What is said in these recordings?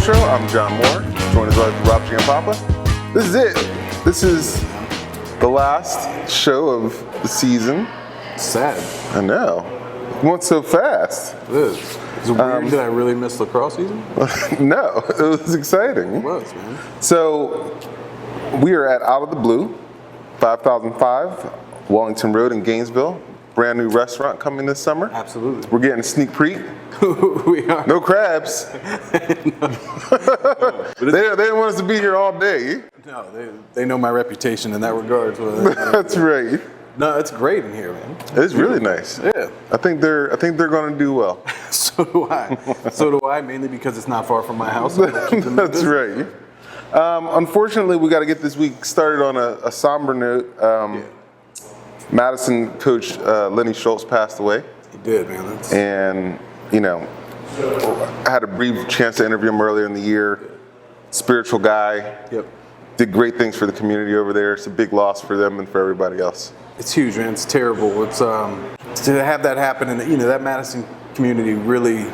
Show. I'm John Moore, joined as always with Rob Giampapa. This is it. This is the last show of the season. Sad. I know. It went so fast. It is. Is it weird that I really missed lacrosse season? No, it was exciting. It was, man. So, we are at Out of the Blue, 5005 Wellington Road in Gainesville. Brand new restaurant coming this summer. Absolutely. We're getting a sneak peek. We are. No crabs. They didn't want us to be here all day. No, they know my reputation in that regard. So That's right. No, it's great in here, man. It's really nice. Yeah. I think they're going to do well. So do I. So do I, mainly because it's not far from my house. That's right. Unfortunately, we got to get this week started on a somber note. Madison coach Lenny Schultz passed away. He did, man. And, you know, I had a brief chance to interview him earlier in the year. Spiritual guy. Yep. Did great things for the community over there. It's a big loss for them and for everybody else. It's huge, man. It's terrible. It's to have that happen, and that Madison community really.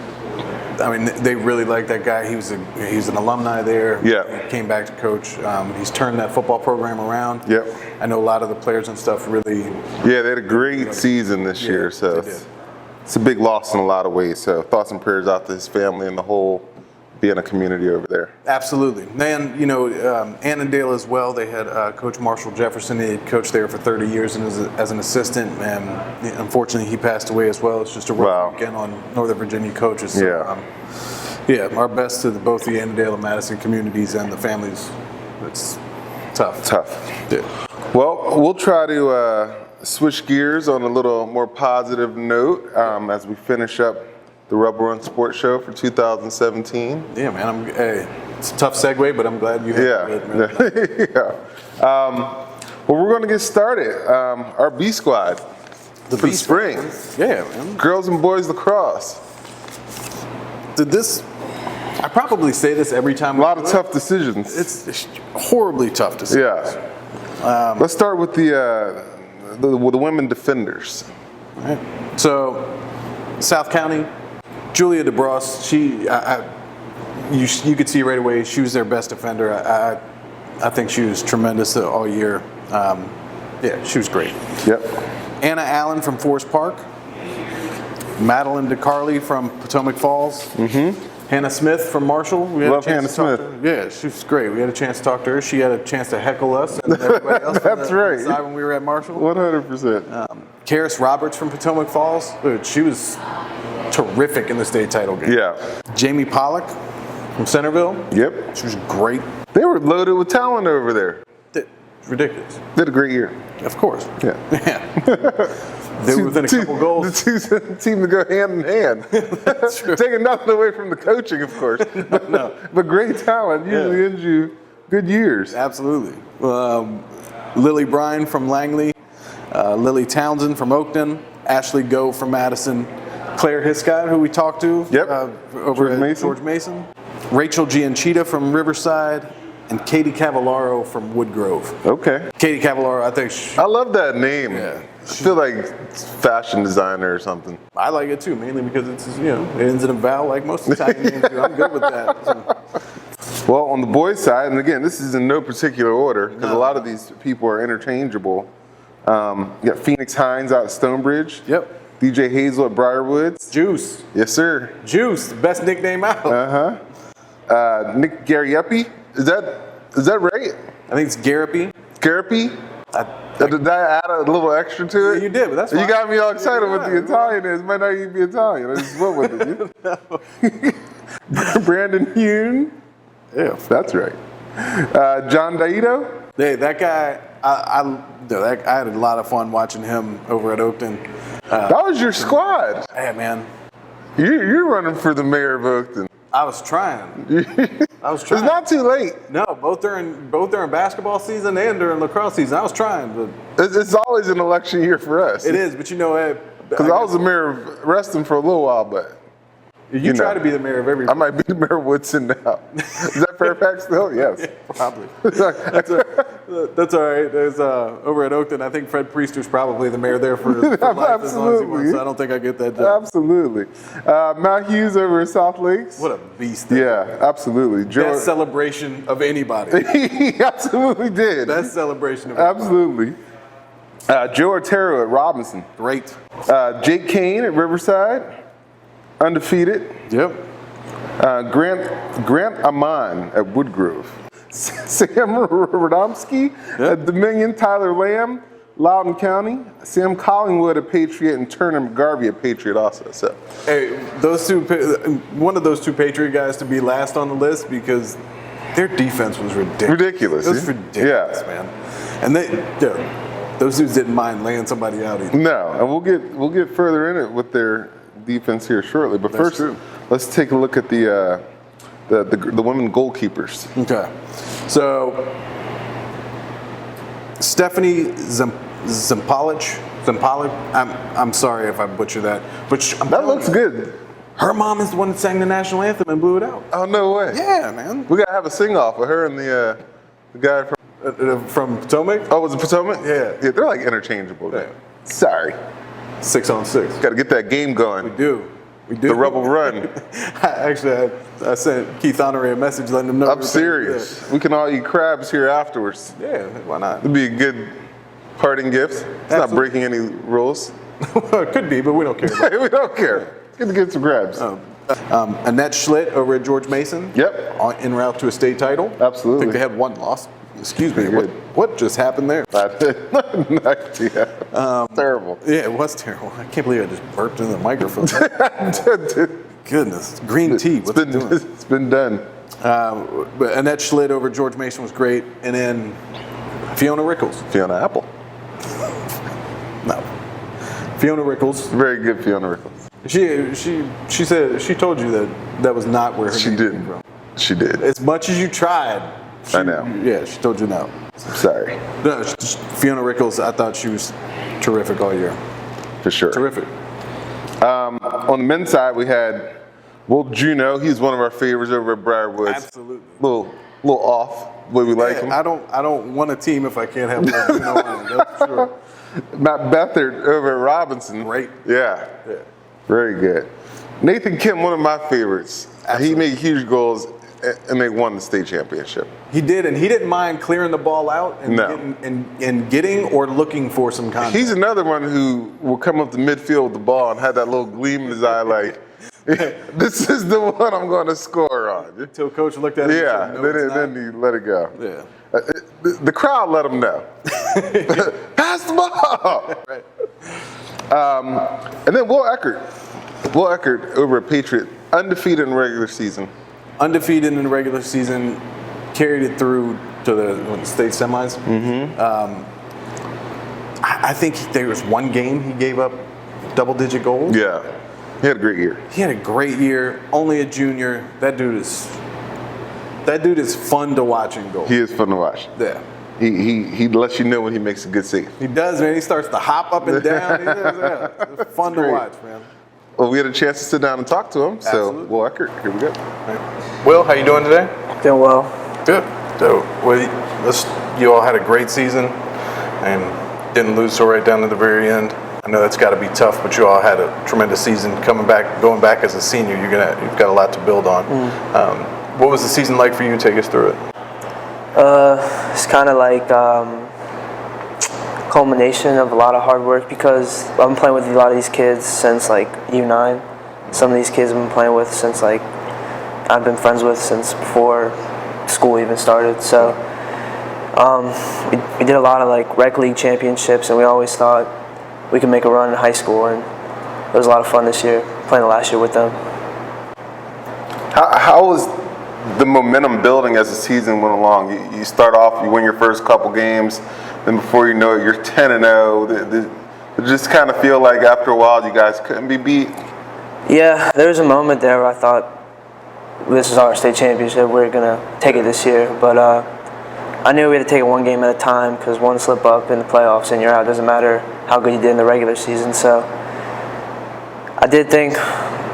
I mean, they really like that guy. He's an alumni there. Yeah. He came back to coach. He's turned that football program around. Yep. I know a lot of the players and stuff really. Yeah, they had a great season this year, so it's a big loss in a lot of ways. So thoughts and prayers out to his family and the whole community over there. Absolutely. And, Annandale as well, they had Coach Marshall Jefferson. He had coached there for 30 years and as an assistant, and unfortunately he passed away as well. It's just a rough weekend on Northern Virginia coaches. So, our best to both the Annandale and Madison communities and the families. It's tough. Yeah. Well, we'll try to switch gears on a little more positive note as we finish up the Rebel Run Sports Show for 2017. Yeah, man. It's a tough segue, but I'm glad you had it. Well, we're going to get started. Our B Squad for the spring. Yeah, man. Girls and boys lacrosse. I probably say this every time. A lot of tough decisions. It's horribly tough decisions. Yeah. Let's start with the women defenders. All right. So, South County, Julia DeBross, you could see right away she was their best defender. I think she was tremendous all year. She was great. Yep. Anna Allen from Forest Park, Madeline DeCarly from Potomac Falls, Hannah Smith from Marshall. Love Hannah Smith. Yeah, she was great. We had a chance to talk to her. She had a chance to heckle us and everybody else. That's right. On the side when we were at Marshall. 100%. Karis Roberts from Potomac Falls. She was terrific in the state title game. Yeah. Jamie Pollock from Centerville. Yep. She was great. They were loaded with talent over there. Ridiculous. Did a great year. Of course. Yeah. They were within a couple goals. The two teams to go hand in hand. That's true. Taking nothing away from the coaching, of course. No. But great talent usually ends you good years. Absolutely. Lily Bryan from Langley, Lily Townsend from Oakton, Ashley Go from Madison, Claire Hiscott, who we talked to over at George Mason, Rachel Gianchita from Riverside, and Katie Cavallaro from Woodgrove. Okay. Katie Cavallaro, I love that name. Yeah. I feel like it's fashion designer or something. I like it too, mainly because it's it ends in a vowel like most Italian names do. I'm good with that. So. Well, on the boys' side, and again, this is in no particular order because a lot of these people are interchangeable. You got Phoenix Hines out at Stonebridge. Yep. DJ Hazel at Briarwoods. Juice. Yes, sir. Juice, the best nickname out. Nick Gariepi. Is that right? I think it's Gariepi. Gariepi? Did I add a little extra to it? Yeah, you did, but that's fine. You got me all excited with the Italian is. Might not even be Italian. I just went with it. Brandon Hune. Yeah, that's right. John Daito. Hey, that guy, I had a lot of fun watching him over at Oakton. That was your squad. Hey, man. You're running for the mayor of Oakton. I was trying. It's not too late. No, both during basketball season and during lacrosse season. I was trying, but it's always an election year for us. it is. But because I was the mayor of Reston for a little while, but You try to be the mayor of every. I might be the mayor of Woodson now. Is that Fairfax still? Yes. Yeah, probably. That's all right. There's over at Oakton, I think Fred Priester's probably the mayor there for life as long as he wants. So I don't think I get that job. Absolutely. Matt Hughes over at South Lakes. What a beast. Yeah, absolutely. Best celebration of anybody. He absolutely did. Best celebration of anybody. Absolutely. Joe Otero at Robinson. Great. Jake Kane at Riverside. Undefeated. Yep. Grant Amon at Woodgrove. Sam Radomski at Dominion. Tyler Lamb, Loudoun County. Sam Collingwood at Patriot, and Turner McGarvey at Patriot also. So, hey, one of those two Patriot guys to be last on the list because their defense was ridiculous. Ridiculous. It was ridiculous, man. And those dudes didn't mind laying somebody out either. No, and we'll get further in it with their defense here shortly. But That's first, true. Let's take a look at the women goalkeepers. Okay, so Stephanie Zampalic. I'm sorry if I butcher that, but That looks good. Her mom is the one that sang the national anthem and blew it out. Oh, no way. Yeah, man. We gotta have a sing off with her and the guy From Potomac. Oh, was it Potomac? Yeah. Yeah, they're like interchangeable. Yeah. Sorry. 6-on-6. Got to get that game going. We do. The Rebel Run. I sent Keith Honoré a message letting him know. I'm serious. We can all eat crabs here afterwards. Yeah, why not? It'd be a good parting gift. It's not breaking any rules. It could be, but we don't care. We don't care. Get to get some crabs. Annette Schlitt over at George Mason. Yep. En route to a state title. Absolutely. I think they had one loss. Excuse me. Good. What just happened there? Terrible. Yeah, it was terrible. I can't believe I just burped into the microphone. Goodness, green tea. What's it doing? It's been done. But Annette Schlitt over George Mason was great, and then Fiona Rickles. Fiona Apple. No, Fiona Rickles. Very good, Fiona Rickles. She said she told you that was not where her She name did. came from. She did. As much as you tried. I know. Yeah, she told you no. Sorry. No, Fiona Rickles, I thought she was terrific all year. For sure. Terrific. On the men's side, we had Will Juno. He's one of our favorites over at Briarwoods. Absolutely. Little off the way we like him. I don't want a team if I can't have Will Juno on it, that's for sure. Matt Bethard over at Robinson. Great. Yeah. Very good. Nathan Kim, one of my favorites. Absolutely. He made huge goals, and they won the state championship. He did, and he didn't mind clearing the ball out and No. getting or looking for some contact. He's another one who will come up the midfield with the ball and have that little gleam in his eye like, this is the one I'm going to score on. Until coach looked at him Yeah, and said, no, then he let it go. Yeah. The crowd let him know. Pass the ball. Right. And then Will Eckert. Will Eckert over at Patriot, undefeated in the regular season. Undefeated in the regular season, carried it through to the state semis. Mm-hmm. I think there was one game he gave up double-digit goals. Yeah, he had a great year. He had a great year. Only a junior. That dude is fun to watch in goal. He is fun to watch. Yeah. He lets you know when he makes a good save. He does, man. He starts to hop up and down. It's fun to watch, man. Well, we had a chance to sit down and talk to him. Absolutely. So, Will Eckert, here we go. Will, how you doing today? Doing well. Good. So, you all had a great season and didn't lose till right down to the very end. I know that's got to be tough, but you all had a tremendous season. Going back as a senior, you've got a lot to build on. What was the season like for you? Take us through it. It's kind of like culmination of a lot of hard work because I've been playing with a lot of these kids since like U9. Some of these kids I've been playing with since like I've been friends with since before school even started. So we did a lot of like rec league championships, and we always thought we could make a run in high school, and it was a lot of fun this year playing the last year with them. How was the momentum building as the season went along? You start off, you win your first couple games, then before you know it, you're 10-0. It just kind of feel like after a while you guys couldn't be beat. Yeah, there was a moment there where I thought this is our state championship. We're gonna take it this year, but I knew we had to take it one game at a time because one slip up in the playoffs and you're out. It doesn't matter how good you did in the regular season. So I did think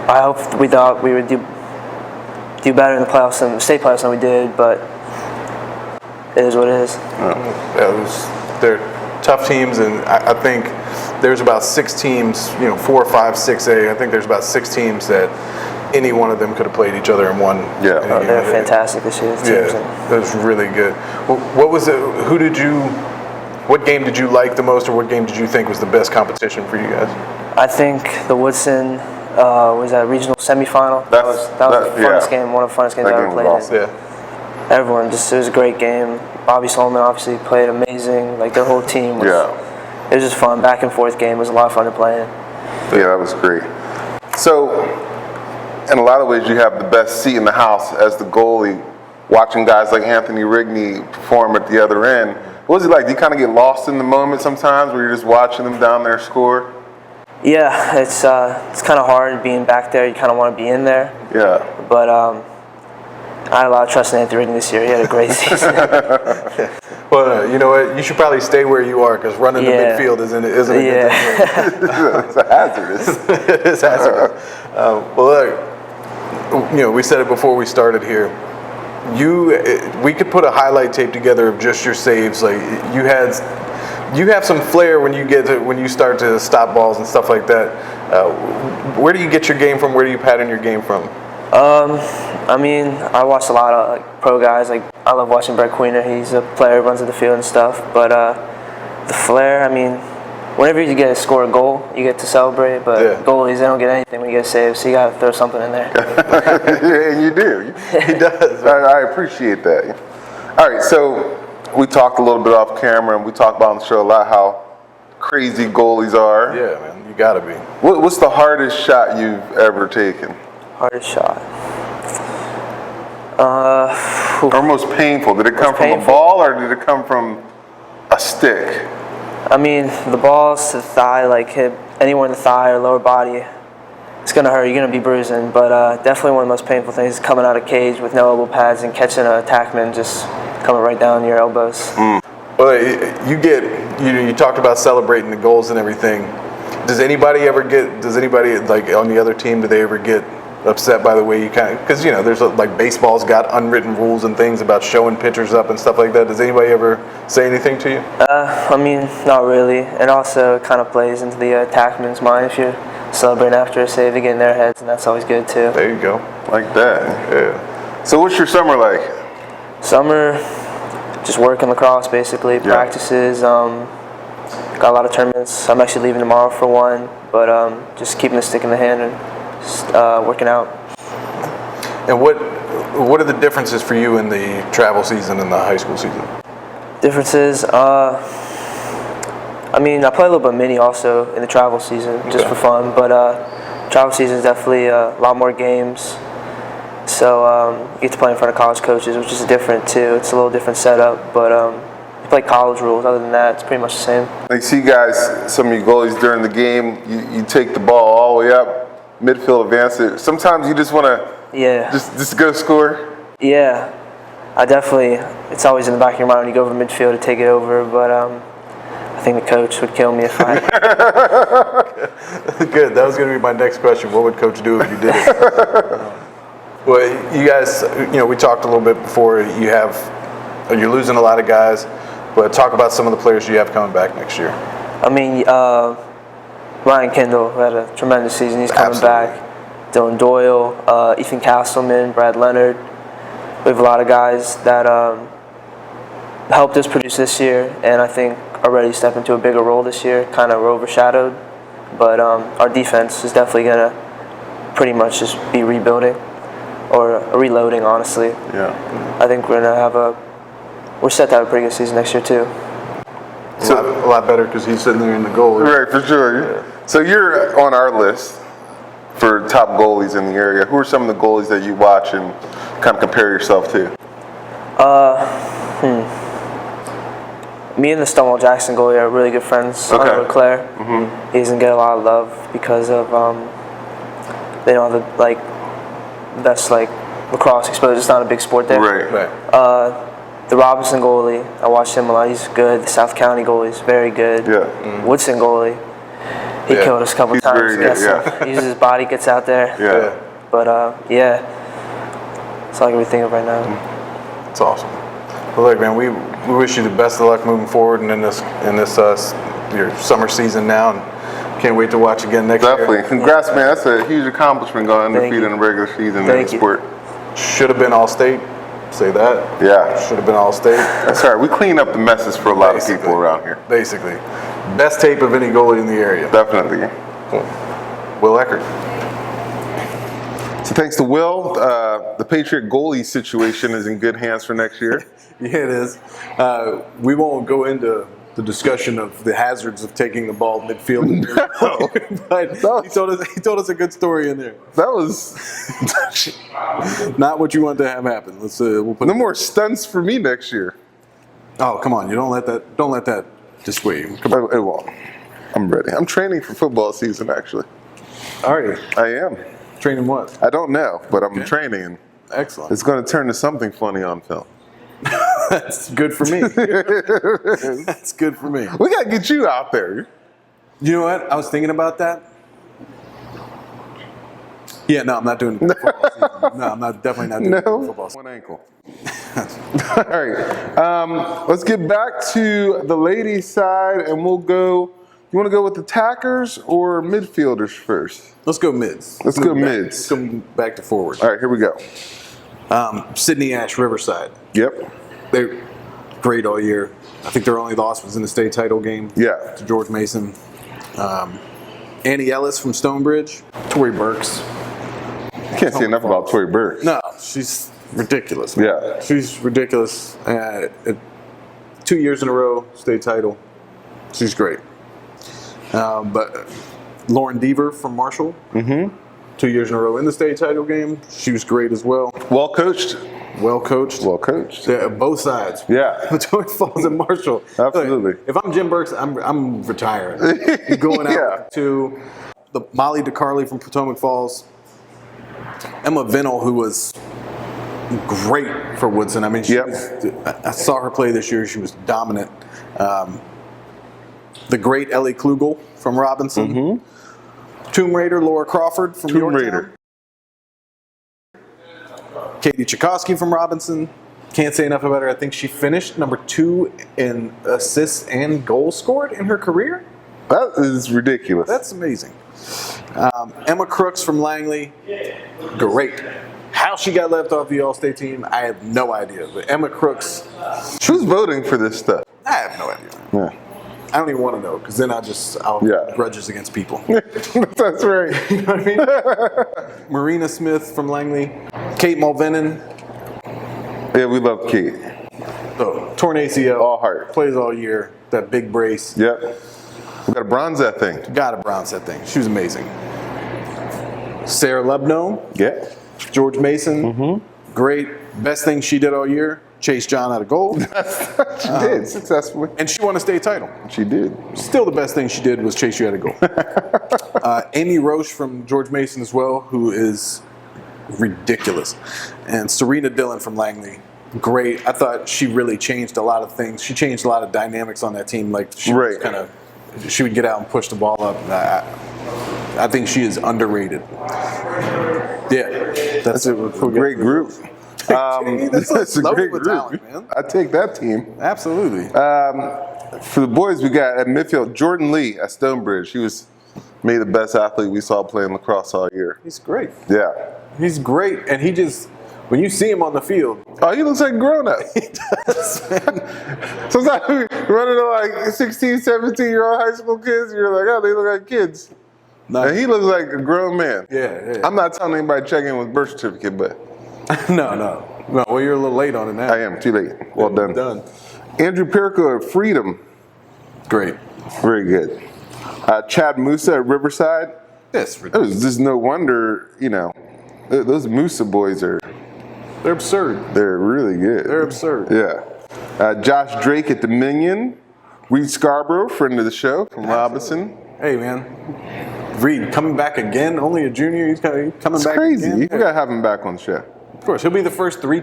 I hope we thought we would do better in the playoffs and state playoffs than we did, but it is what it is. They're tough teams, and I think there's about 6 teams, 4, 5, 6A. I think there's about 6 teams that any one of them could have played each other and won. Yeah, they're fantastic this year. Yeah, that was really good. What was it? What game did you like the most, or what game did you think was the best competition for you guys? I think the Woodson was that regional semifinal. That was the funnest game, one of the funnest games I ever played. Awesome. In. Yeah. Everyone it was a great game. Bobby Solomon obviously played amazing. Like their whole team was. It was just fun, back and forth game. It was a lot of fun to play in. Yeah, that was great. So, in a lot of ways, you have the best seat in the house as the goalie, watching guys like Anthony Rigney perform at the other end. What was it like? Do you kind of get lost in the moment sometimes, where you're just watching them down there score? Yeah, it's kind of hard being back there. You kind of want to be in there. Yeah. But I had a lot of trust in Anthony Rigney this year. He had a great season. Well, you know what? You should probably stay where you are, because running the midfield isn't a good thing. It's hazardous. It's hazardous. Well, look, we said it before we started here. We could put a highlight tape together of just your saves. Like you have some flair when you start to stop balls and stuff like that. Where do you get your game from? Where do you pattern your game from? I mean, I watched a lot of pro guys. Like I love watching Brett Queener. He's a player who runs at the field and stuff. But the flair, I mean, whenever you get to score a goal, you get to celebrate. But goalies, they don't get anything when you get a save. So you got to throw something in there. And you do. He does. I appreciate that. All right, so we talked a little bit off camera, and we talk about on the show a lot how crazy goalies are. Yeah, man, you gotta be. What's the hardest shot you've ever taken? Hardest shot. Or most painful? Did it come from a ball, or did it come from a stick? I mean, the balls to the thigh, like hit anywhere in the thigh or lower body, it's gonna hurt. You're gonna be bruising. But definitely one of the most painful things is coming out of cage with no elbow pads and catching a attackman just coming right down your elbows. Well, you talked about celebrating the goals and everything. Does anybody like on the other team, do they ever get upset by the way you because there's like baseball's got unwritten rules and things about showing pitchers up and stuff like that. Does anybody ever say anything to you? I mean, not really. And also it kind of plays into the attackman's mind. If you're celebrating after a save, they get in their heads, and that's always good too. There you go. Like that. Yeah. So what's your summer like? Summer, just working lacrosse basically, practices. Got a lot of tournaments. I'm actually leaving tomorrow for one, but just keeping the stick in the hand and working out. And what are the differences for you in the travel season and the high school season? Differences? I mean, I play a little bit of mini also in the travel season, just for fun. But travel season is definitely a lot more games. So you get to play in front of college coaches, which is different too. It's a little different setup, but you play college rules. Other than that, it's pretty much the same. Like, see guys, some of you goalies during the game, you take the ball all the way up, midfield advance it. Sometimes you just want to just go score. Yeah, it's always in the back of your mind when you go over midfield to take it over, but I think the coach would kill me if I... Good, that was going to be my next question. What would coach do if you did it? Well, you guys, we talked a little bit before. You're losing a lot of guys, but talk about some of the players you have coming back next year. I mean, Ryan Kendall had a tremendous season. He's coming back. Dylan Doyle, Ethan Castleman, Brad Leonard. We have a lot of guys that helped us produce this year, and I think are ready to step into a bigger role this year. Kind of overshadowed, but our defense is definitely going to pretty much just be rebuilding. Or reloading, honestly. Yeah. I think we're set to have a pretty good season next year too. So a lot better because he's sitting there in the goal. Right, for sure. Yeah. So you're on our list for top goalies in the area. Who are some of the goalies that you watch and kind of compare yourself to? Me and the Stonewall Jackson goalie are really good friends. Okay. Hunter Leclerc. Mm-hmm. He doesn't get a lot of love because of they don't have the best lacrosse exposure. It's not a big sport there. Right. The Robinson goalie, I watched him a lot. He's good. The South County goalie is very good. Yeah. Woodson goalie, He killed us a couple He's times. very good, yeah. He uses his body, gets out there. Yeah. But yeah, that's all I can think of right now. It's awesome. Well, look, man, we wish you the best of luck moving forward and in this your summer season now, and can't wait to watch again next Definitely. year. Congrats, man. That's a huge accomplishment going Thank undefeated you. in the regular season in Thank the you. sport. Should have been All-State. Say that. Yeah. Should have been All-State. That's all right. We clean up the messes for a lot of people around here. Basically. Best tape of any goalie in the area. Definitely. Will Eckert. So thanks to Will, the Patriot goalie situation is in good hands for next year. Yeah, it is. We won't go into the discussion of the hazards of taking the ball midfield. But he told us a good story in there. That was Not what you want to have happen. Let's we'll put no more stunts for me next year. Oh, come on! You don't let that dissuade you. Come on. It won't. I'm ready. I'm training for football season, actually. All right. I am. Training what? I don't know, but I'm training. And Excellent. it's going to turn to something funny on film. That's good for me. That's good for me. We got to get you out there. You know what? I was thinking about that. Yeah, no, I'm not doing football season. No, I'm not definitely not doing No. football season. One ankle. All right. Let's get back to the ladies' side, and we'll go. You want to go with the attackers or midfielders first? Let's go mids. Let's go move back- mids. Let's go back to forward. All right, here we go. Sydney Ash, Riverside. Yep. They're great all year. I think their only loss was in the state title game. Yeah. To George Mason. Annie Ellis from Stonebridge. Tori Burks. Can't say enough about Tori Burke. No, she's ridiculous. Man. Yeah. She's ridiculous. 2 years in a row, state title. She's great. But Lauren Deaver from Marshall. 2 years in a row in the state title game. She was great as well. Well coached. Well coached. Well coached. Yeah, both sides. Yeah. Potomac Falls and Marshall. Absolutely. Look, if I'm Jim Burks, I'm retiring. Going out Yeah. to the Molly DeCarly from Potomac Falls. Emma Vinnell, who was great for Woodson. I mean, I saw her play this year. She was dominant. The great Ellie Klugel from Robinson. Tomb Raider Laura Crawford from Tomb Yorktown. Raider. Katie Tchaikovsky from Robinson. Can't say enough about her. I think she finished number 2 in assists and goals scored in her career. That is ridiculous. That's amazing. Emma Crooks from Langley. Great. How she got left off the All-State team, I have no idea. But Emma Crooks, Who's voting for this stuff? I have no idea. Yeah. I don't even want to know because then I'll Yeah. grudges against people. That's right. You know what I mean? Marina Smith from Langley. Kate Mulvenin. Yeah, we love Kate. Oh, torn ACL. All heart. Plays all year. That big brace. Yep. We got to bronze that thing. Got to bronze that thing. She was amazing. Sarah Lubno. Yeah. George Mason. Great. Best thing she did all year. Chase John out of goal. She did successfully. And she won a state title. She did. Still the best thing she did was chase you out of goal. Amy Roche from George Mason as well, who is ridiculous. And Serena Dillon from Langley. Great. I thought she really changed a lot of things. She changed a lot of dynamics on that team. Like she was Right. she would get out and push the ball up. I think she is underrated. Yeah. That's a Great group. That's a loaded great with group. talent, man. I take that team. Absolutely. For the boys, we got at midfield Jordan Lee at Stonebridge. He was maybe the best athlete we saw playing lacrosse all year. He's great. Yeah. He's great, and he just when you see him on the field, Oh, he looks like a grown up. Sometimes we run into like 16, 17-year-old high school kids, you're like, oh, they look like kids. And he looks like a grown man. Yeah. I'm not telling anybody to check in with birth certificate, but No. Well, you're a little late on it now. I am too late. Well done. Done. Andrew Pirko at Freedom, Great. very good. Chad Musa at Riverside. Yes, It was just no wonder, those Musa boys they're absurd. they're really good. They're absurd. Yeah. Josh Drake at Dominion. Reed Scarborough, friend of the show from Robinson. Hey, man. Reed coming back again. Only a junior. He's coming It's back crazy. again. We gotta have him back on the show. Of course, he'll be the first 3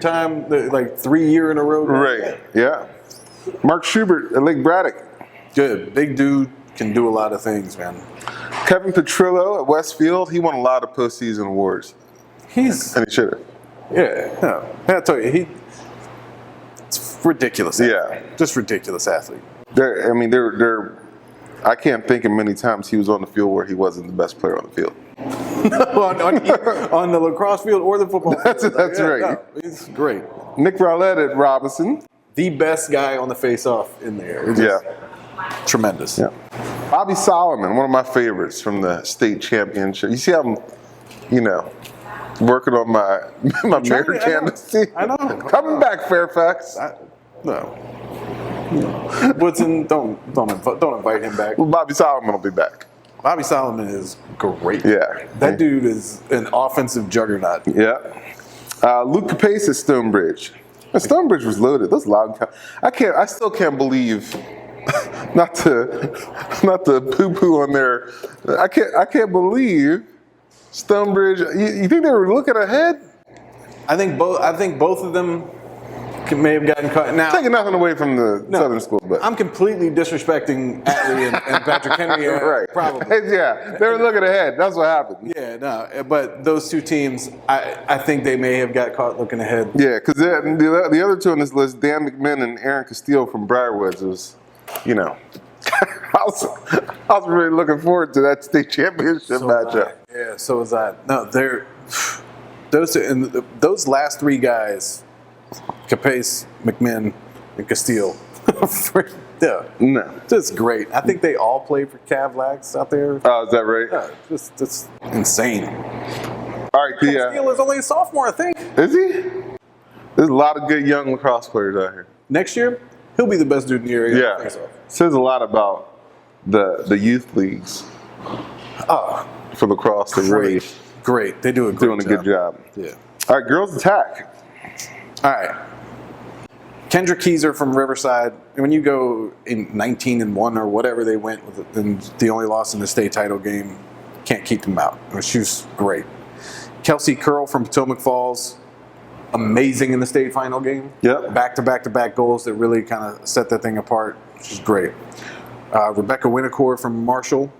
year in a row. Right. Yeah. Mark Schubert at Lake Braddock. Good. Big dude can do a lot of things, man. Kevin Petrillo at Westfield, he won a lot of postseason awards, He's and he should have. yeah. No, I tell you, it's ridiculous. Yeah. Just ridiculous athlete. They're. I can't think of many times he was on the field where he wasn't the best player on the field. on the lacrosse field or the football field. That's right. No, he's great. Nick Rowlett at Robinson. The best guy on the face-off in there. It's just tremendous. Yeah. Bobby Solomon, one of my favorites from the state championship. You see how I'm, working on my merit candidacy? I know. Coming back, Fairfax. No. Woodson, don't invite him back. Well, Bobby Solomon will be back. Bobby Solomon is great. Yeah. That dude is an offensive juggernaut. Yeah. Luke Capace at Stonebridge. And Stonebridge was loaded. Those loud. I still can't believe. Not to poo-poo on there. I can't believe Stonebridge. You think they were looking ahead? I think both of them may have gotten caught. Now, Taking nothing away from the Southern schools, but I'm completely disrespecting Atlee and Patrick Henry. right, Probably. Yeah, they were looking ahead. That's what happened. Yeah, no, but those two teams, I think they may have got caught looking ahead. Yeah, because the other two on this list, Dan McMinn and Aaron Castillo from Briarwoods, was, I was really looking forward to that state championship matchup. Yeah, so was I. No, those last three guys, Capace, McMinn, and Castillo. Yeah, No. just great. I think they all play for Cavlax out there. Oh, is that right? Yeah, just insane. All right, Castillo is only a sophomore, I think. is he? There's a lot of good young lacrosse players out here. Next year, he'll be the best dude in the area. Yeah, I think so. says a lot about the youth leagues Oh, for lacrosse. They're really great. They do a great doing a good job. Yeah. All right, girls attack. All right. Kendra Keyser from Riverside. When you go in 19-1 or whatever they went with, and the only loss in the state title game, can't keep them out. She was great. Kelsey Curl from Potomac Falls, amazing in the state final game. Yep. Back-to-back goals that really kind of set that thing apart. She's great. Rebecca Winnicor from Marshall.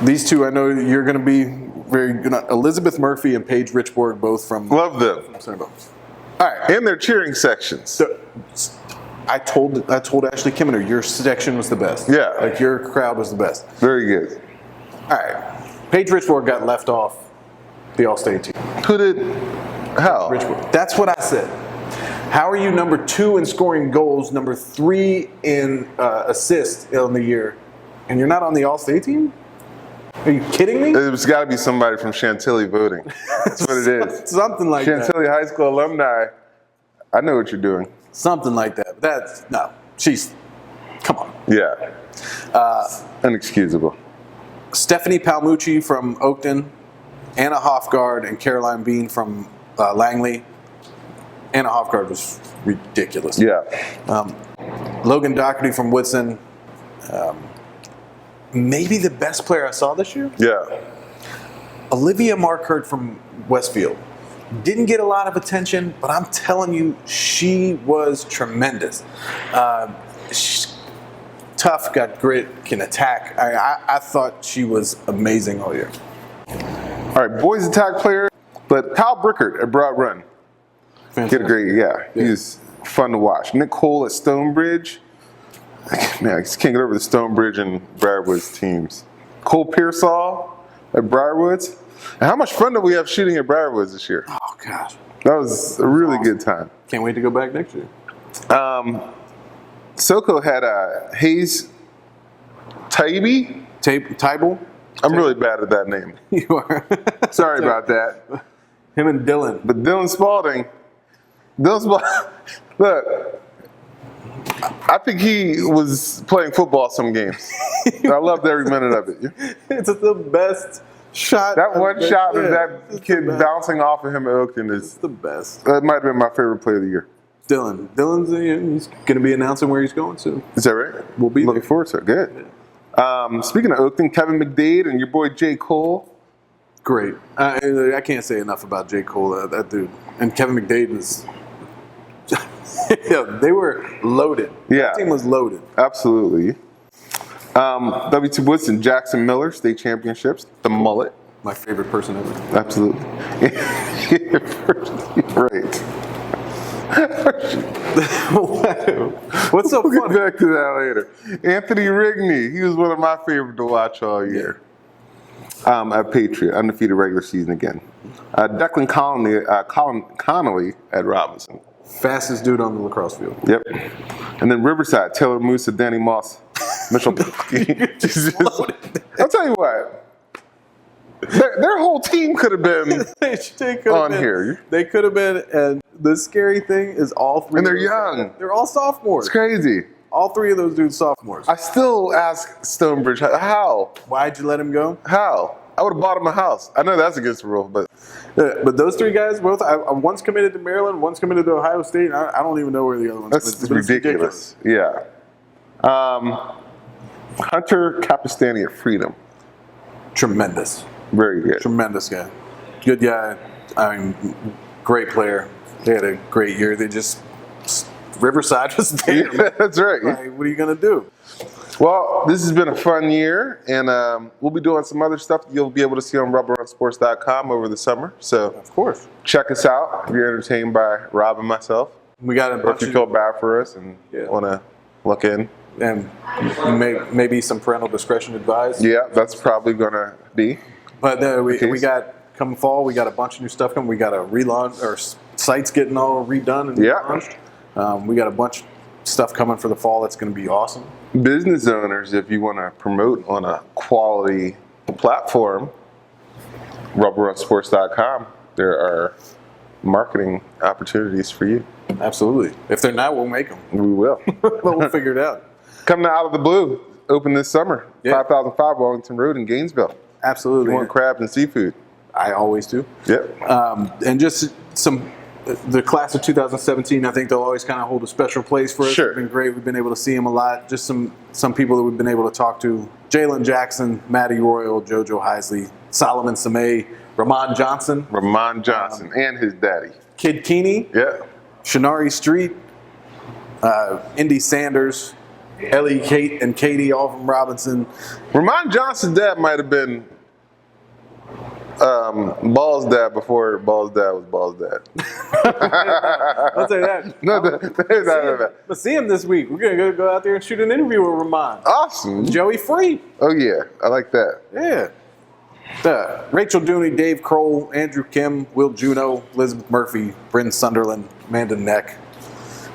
These two, I know you're going to be very good. Elizabeth Murphy and Paige Richborg, both from Love them. Centerville. All right. And their cheering sections. So, I told Ashley Kimmener your section was the best. Yeah. Like your crowd was the best. Very good. All right. Paige Richborg got left off the All-State team. Who did? How? Richborg. That's what I said. How are you number 2 in scoring goals, number 3 in assists on the year, and you're not on the All-State team? Are you kidding me? It's got to be somebody from Chantilly voting. That's what it is. Something like that. Chantilly High School alumni. I know what you're doing. Something like that. Come on. Yeah. Inexcusable. Stephanie Palmucci from Oakton, Anna Hofgaard, and Caroline Bean from Langley. Anna Hofgaard was ridiculous. Yeah. Logan Doherty from Woodson. Maybe the best player I saw this year. Yeah. Olivia Markert from Westfield. Didn't get a lot of attention, but I'm telling you, she was tremendous. She's tough, got grit, can attack. I thought she was amazing all year. All right, boys attack player, but Kyle Brickert at Broad Run. Fantastic. Get a great, yeah. He's fun to watch. Nick Cole at Stonebridge. Man, I just can't get over the Stonebridge and Briarwoods teams. Cole Pearsall at Briarwoods. And how much fun did we have shooting at Briarwoods this year? Oh, gosh. That was a really good time. Can't wait to go back next year. SoCo had Hayes Taibi. Tybal? I'm really bad at that name. You are. Sorry about that. Him and Dylan. But Dylan Spalding, look, I think he was playing football some games. I loved every minute of it. It's the best shot. That one shot of Yeah, that it's kid the best. bouncing off of him at Oakton is, The best. that might have been my favorite play of the year. Dylan's he's going to be announcing where he's going soon. Is that right? We'll be looking there. forward to it. Good. Speaking of Oakton, Kevin McDade and your boy Jay Cole. Great. I can't say enough about J. Cole, that dude. And Kevin McDade was. Yeah, they were loaded. Yeah. That team was loaded. Absolutely. W2 Woodson, Jackson Miller, state championships, the mullet. My favorite person ever. Absolutely. Right. What's so We'll get funny? back to that later. Anthony Rigney, he was one of my favorite to watch all year. At Patriot, undefeated regular season again. Declan Connolly at Robinson. Fastest dude on the lacrosse field. Yep. And then Riverside, Taylor Moose, Danny Moss, Mitchell Pilkey. I'll tell you what. Their whole team could have been They could have on been- here. They could have been, and the scary thing is all three. And they're of those young. guys, they're all sophomores. It's crazy. All three of those dudes sophomores. I still ask Stonebridge, how? Why'd you let him go? How? I would have bought him a house. I know that's against the rule, but But those three guys, both, one's committed to Maryland, one's committed to Ohio State. And I don't even know where the other one's that's committed to. It's ridiculous. Yeah. Hunter Capistani at Freedom. Tremendous. Very good. Tremendous guy. Good guy. I mean, great player. They had a great year. They just, Riverside was there. Yeah, that's right. Like, what are you going to do? Well, this has been a fun year, and we'll be doing some other stuff that you'll be able to see on rubberrunsports.com over the summer. So Of course. check us out if you're entertained by Rob and myself, We got a or if bunch you of, feel bad for us and Yeah. want to look in. and maybe some parental discretion advised. Yeah, that's probably going to be. But we case. got, come fall, we got a bunch of new stuff coming. We got a relaunch, our site's getting all redone and Yeah. relaunched. We got a bunch of stuff coming for the fall that's going to be awesome. Business owners, if you want to promote on a quality platform, rubberrunsports.com, there are marketing opportunities for you. Absolutely. If they're not, we'll make them. We will. We'll figure it out. Coming out of the blue, open this summer, Yeah. 5005 Wellington Road in Gainesville. Absolutely. You want crab and seafood. I always do. Yep. And just the class of 2017, I think they'll always kind of hold a special place for us. Sure. It's been great. We've been able to see them a lot. Just some people that we've been able to talk to. Jalen Jackson, Matty Royal, JoJo Heisley, Solomon Samay, Ramon Johnson, Ramon Johnson and his daddy. Kid Keeney, Yeah. Shanari Street, Indy Sanders, Ellie, Kate, and Katie, all from Robinson. Ramon Johnson's dad might have been Ball's dad before Ball's dad was Ball's dad. I'll say that. No. But see him this week. We're going to go out there and shoot an interview with Ramon. Awesome. Joey Free. Oh, yeah. I like that. Yeah. Rachel Dooney, Dave Kroll, Andrew Kim, Will Juno, Elizabeth Murphy, Bryn Sunderland, Amanda Neck,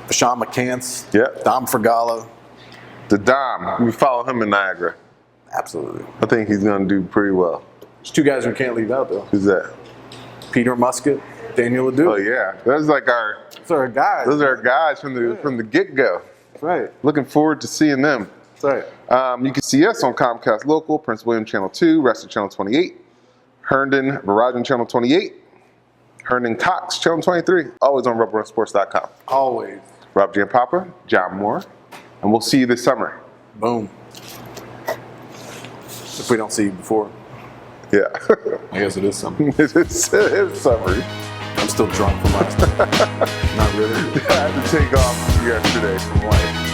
Bashan McCants, Yep. Dom Fergala. The Dom. We follow him in Niagara. Absolutely. I think he's going to do pretty well. There's two guys we can't leave out, though. Who's that? Peter Musket, Daniel Ledoux. Oh, yeah. Those like our Those are our guys. those are our guys from the get-go. That's right. Looking forward to seeing them. That's right. You can see us on Comcast Local, Prince William Channel 2, Reston Channel 28, Herndon, Verizon Channel 28, Herndon Cox Channel 23, always on rubberrunsports.com. Always. Rob Giampapa, John Moore, and we'll see you this summer. Boom. If we don't see you before. Yeah. I guess it is something. it's summer. I'm still drunk from last night. Not really. I had to take off yesterday from life.